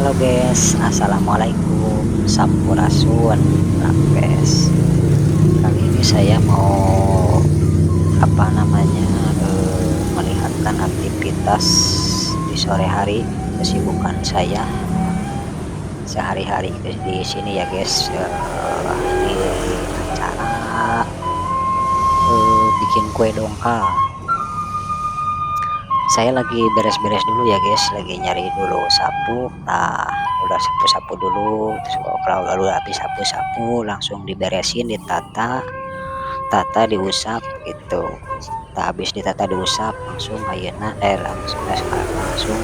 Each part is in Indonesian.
Halo guys, assalamualaikum, sampurasun, Rapes. Kali ini saya mau melihatkan aktivitas di sore hari, kesibukan saya sehari-hari di sini ya guys. Ini acara bikin kue dongkal. Saya lagi beres-beres dulu ya guys, lagi nyari dulu sapu. Nah, udah sapu-sapu dulu, terus kalau lalu habis sapu-sapu langsung diberesin, diusap gitu. Tak habis ditata diusap langsung ayeuna langsung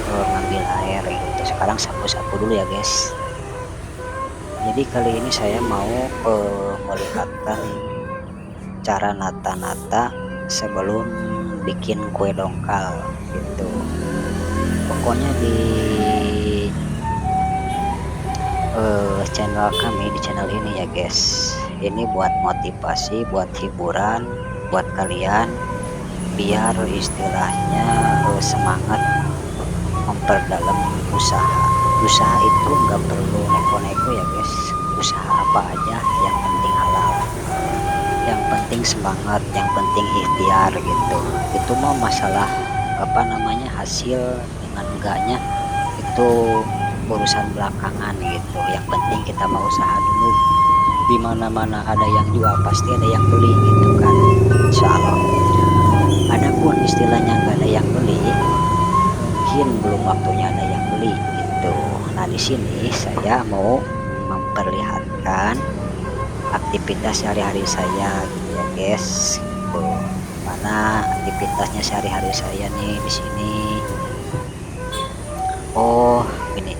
ngambil air gitu. Sekarang sapu-sapu dulu ya guys. Jadi kali ini saya mau melihatkan cara nata-nata sebelum bikin kue dongkal gitu. Pokoknya di channel ini ya guys, ini buat motivasi, buat hiburan buat kalian, biar istilahnya semangat memperdalam usaha itu nggak perlu neko-neko ya guys. Usaha apa aja yang penting halal, yang penting semangat, yang penting ikhtiar gitu. Itu mah masalah hasil dengan enggaknya itu urusan belakangan gitu. Yang penting kita mau usaha dulu. Di mana-mana ada yang jual pasti ada yang beli gitu kan, insya Allah. Adapun istilahnya nggak ada yang beli, mungkin belum waktunya ada yang beli gitu. Nah, di sini saya mau memperlihatkan aktivitas sehari-hari saya gitu ya guys. Gitu. Mana aktivitasnya sehari-hari saya nih di sini. Oh, ini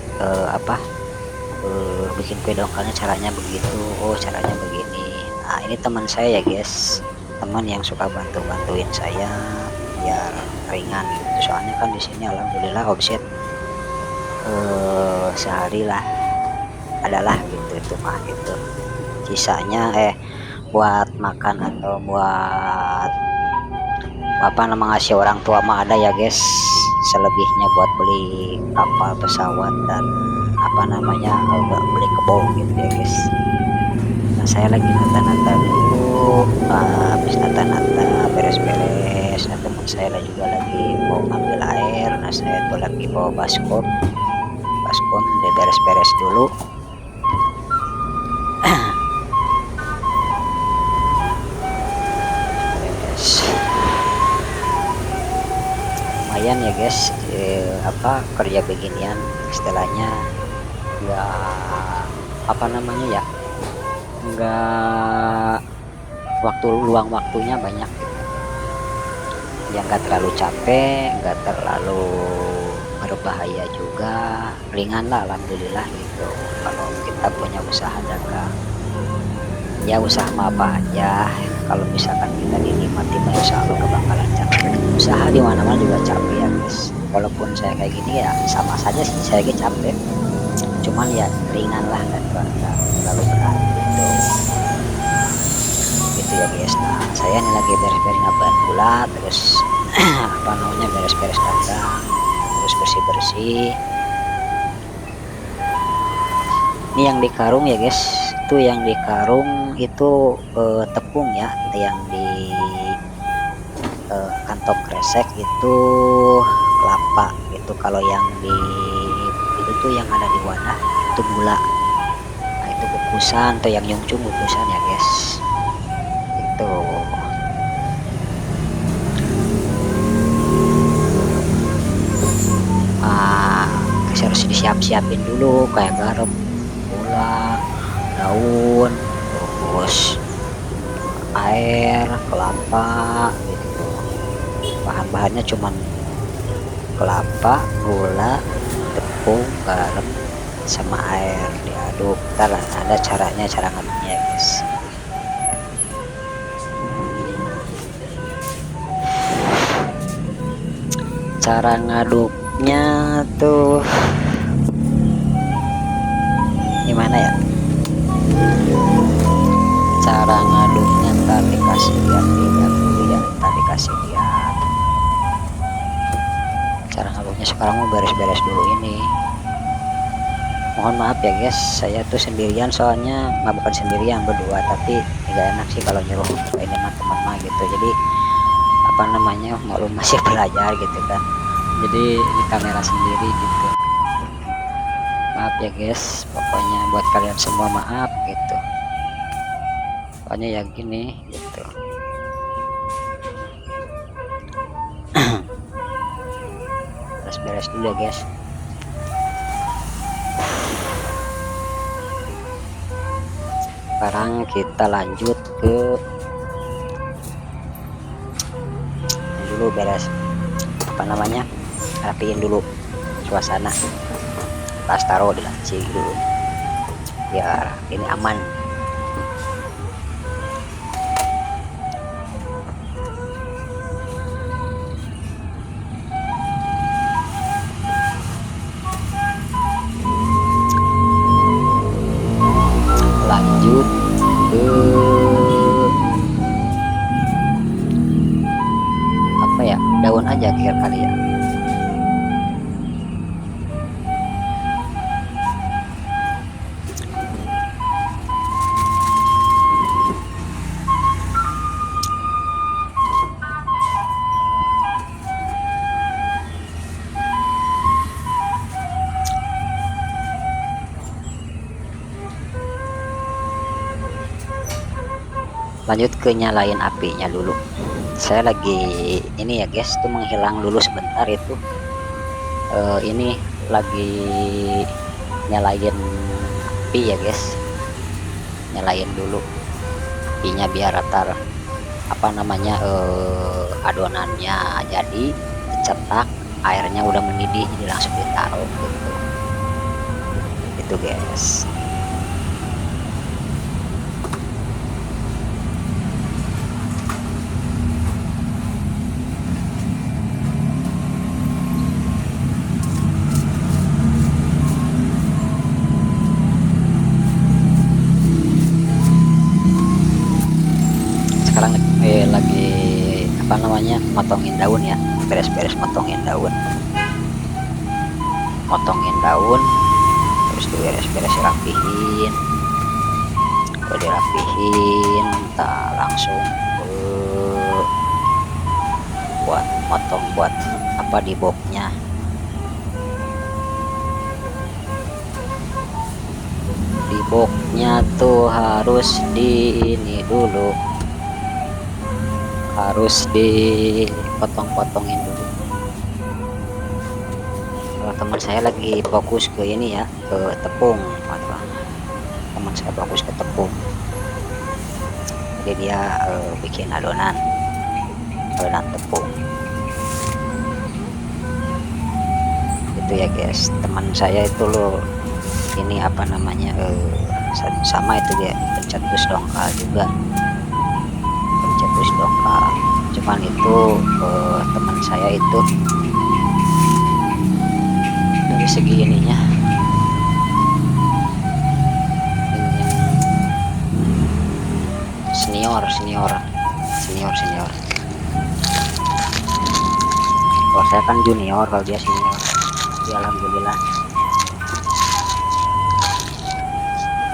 bikin kue dongkalnya caranya begitu. Oh, caranya begini. Nah, ini teman saya ya guys, teman yang suka bantuin saya biar ringan gitu. Soalnya kan di sini alhamdulillah omset sehari lah adalah gitu itu mah gitu. Sisanya buat makan atau buat ngasih orang tua mah ada ya guys. Selebihnya buat beli kapal, pesawat, dan beli kebun gitu ya guys. Nah, saya lagi nata-nata dulu. Habis nata-nata beres-beres, nah teman saya juga lagi mau ngambil air. Nah, saya tuh lagi bawa baskom dia beres-beres dulu. Lumayan ya guys, kerja beginian istilahnya nggak waktu luang waktunya banyak gitu. Yang nggak terlalu capek, nggak terlalu berbahaya juga, ringan lah alhamdulillah gitu. Kalau kita punya usaha dagang ya, usaha apa aja kalau misalkan kita dinikmati insya Allah kebakalan capek. Usaha di mana-mana juga capek ya guys. Walaupun saya kayak gini ya sama saja sih, saya lagi capek, cuman ya ringan lah, nggak terlalu berat gitu ya guys. Nah, saya ini lagi beres-beres ngapain pula, terus beres-beres dagang, terus bersih-bersih. Ini yang di karung ya guys, itu yang di karung itu tepung ya, yang di kantong kresek itu kelapa itu. Kalau yang di itu tuh yang ada di wadah itu gula. Nah, itu kukusan tuh, yang nyungcung kukusan ya guys itu. Harus disiapin dulu kayak garam, gula, daun, terus air, kelapa gitu. Bahan-bahannya cuman kelapa, gula, tepung, garam, sama air, diaduk. Ntar ada cara ngaduknya guys. Cara ngaduknya tuh gimana ya, cara ngaduknya ntar dikasih lihat cara ngaduknya. Sekarang mau beres-beres dulu ini. Mohon maaf ya guys, saya tuh sendirian soalnya, bukan sendirian, berdua, tapi nggak enak sih kalau nyuruh ini mah teman mah gitu. Jadi apa namanya, maklum masih belajar gitu kan, jadi ini kamera sendiri gitu. Maaf ya guys, pokoknya buat kalian semua maaf gitu, pokoknya ya gini gitu. Beres-beres dulu ya guys. Sekarang kita lanjut ke dulu, beres apa namanya, rapiin dulu suasana, tas taruh di laci dulu biar ini aman. Lanjut ke apa ya, daun aja kali ya. Lanjut ke nyalain apinya dulu. Saya lagi ini ya guys, tuh menghilang dulu sebentar itu. Ini lagi nyalain api ya guys, nyalain dulu apinya biar rata apa namanya, adonannya jadi dicetak, airnya udah mendidih, jadi langsung ditaruh gitu. Itu guys. Sekarang lagi apa namanya, motongin daun ya, beres-beres motongin daun, terus beres-beres rapihin. Kalau dirapihin tak langsung buat motong, buat apa, di boxnya. Di boxnya tuh harus di ini dulu, harus dipotong-potongin dulu. Kalau teman saya lagi fokus ke ini ya, ke tepung, teman saya fokus ke tepung, jadi dia bikin adonan tepung itu ya guys. Teman saya itu loh, ini apa namanya, sama itu dia pencetus dongkal juga, pencetus dongkal. Cuman itu teman saya itu dari segi ininya, senior. Kalau saya kan junior, kalau dia senior. Ya alhamdulillah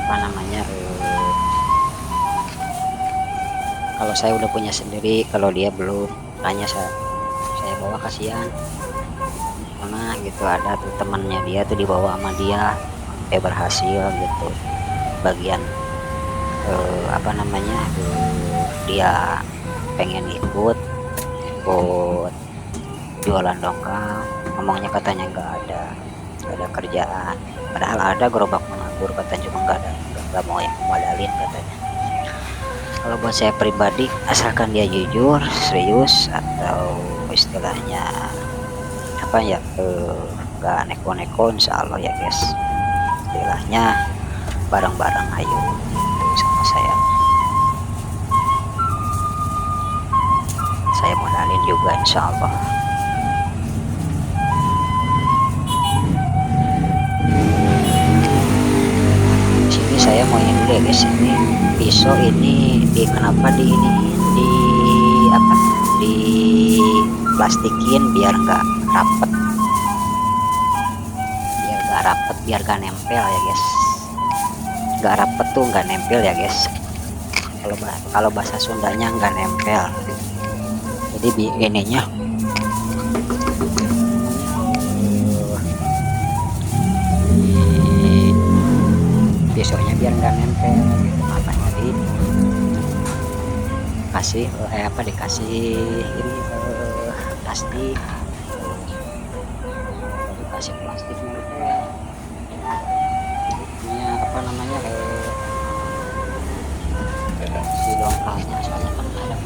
apa namanya, kalau saya udah punya sendiri, kalau dia belum, tanya saya bawa, kasihan karena gitu. Ada tuh temannya dia tuh dibawa sama dia, berhasil gitu, bagian apa namanya, dia pengen ikut buat jualan dongkal, ngomongnya katanya nggak ada kerjaan, padahal ada gerobak menganggur katanya, cuma nggak mau yang modalin katanya. Kalau buat saya pribadi, asalkan dia jujur, serius, atau istilahnya apa ya, nggak neko-neko, insya Allah ya guys, istilahnya bareng-bareng ayo sama saya modalin juga insya Allah. Sini saya mau ini dulu ya guys, ini pisau ini kenapa di apa, di plastikin biar nggak rapet, rapet biar gak nempel ya guys. Gak rapet tuh gak nempel ya guys. Kalau bahasa Sundanya nggak nempel. Jadi ininya besoknya biar nggak nempel gitu, makanya dikasih ini plastik, dikasih plastik nempel. Ini apa namanya si dongkalnya, soalnya kan ada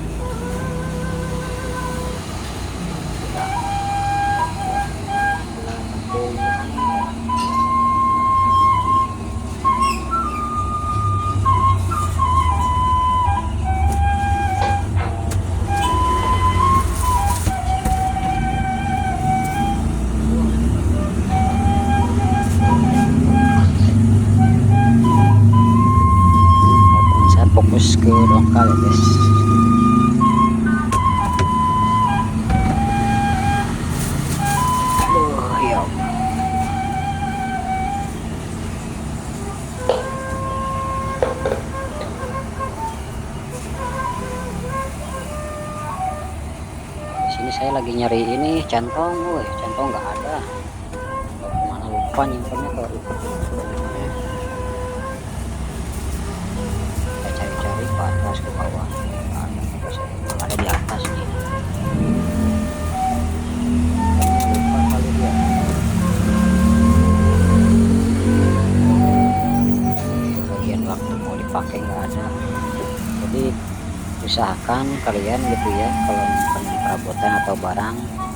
fokus ke dongkal ya guys. Aduh ya, di sini saya lagi nyari ini centong, woi centong nggak ada. Mana lupa nyimpennya tuh. Cari-cari ke atas ke bawah, ada di atas nih. Lupa kali dia. Bagian waktu mau dipakai nggak ada. Jadi usahakan kalian gitu ya, kalau nyimpen perabotan atau barang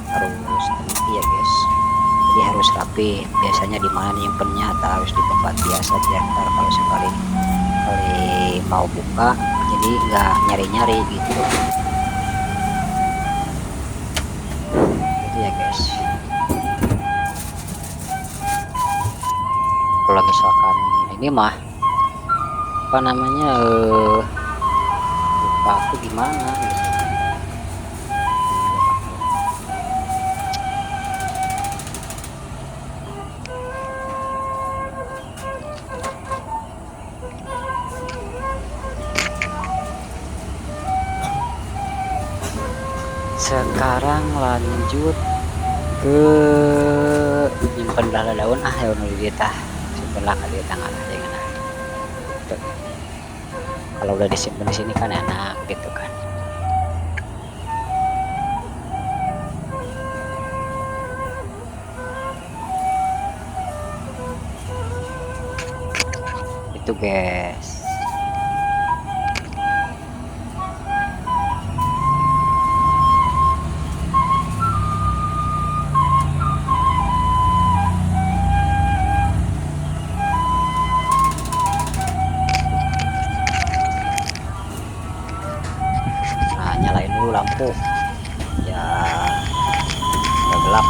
harus teliti ya guys. Jadi harus rapi. Biasanya di mana nyimpennya, atau harus di tempat biasa biar ntar kalau sekali mau buka jadi nggak nyari-nyari gitu ya guys. Kalau misalkan ini mah apa namanya buka aku gimana gitu. Sekarang lanjut ke nyimpen daun ya udah kita simpenlah kali tangan aja kan. Kalau udah disimpan di sini kan enak gitu kan. Itu guys. Nyalain dulu lampu ya, udah gelap.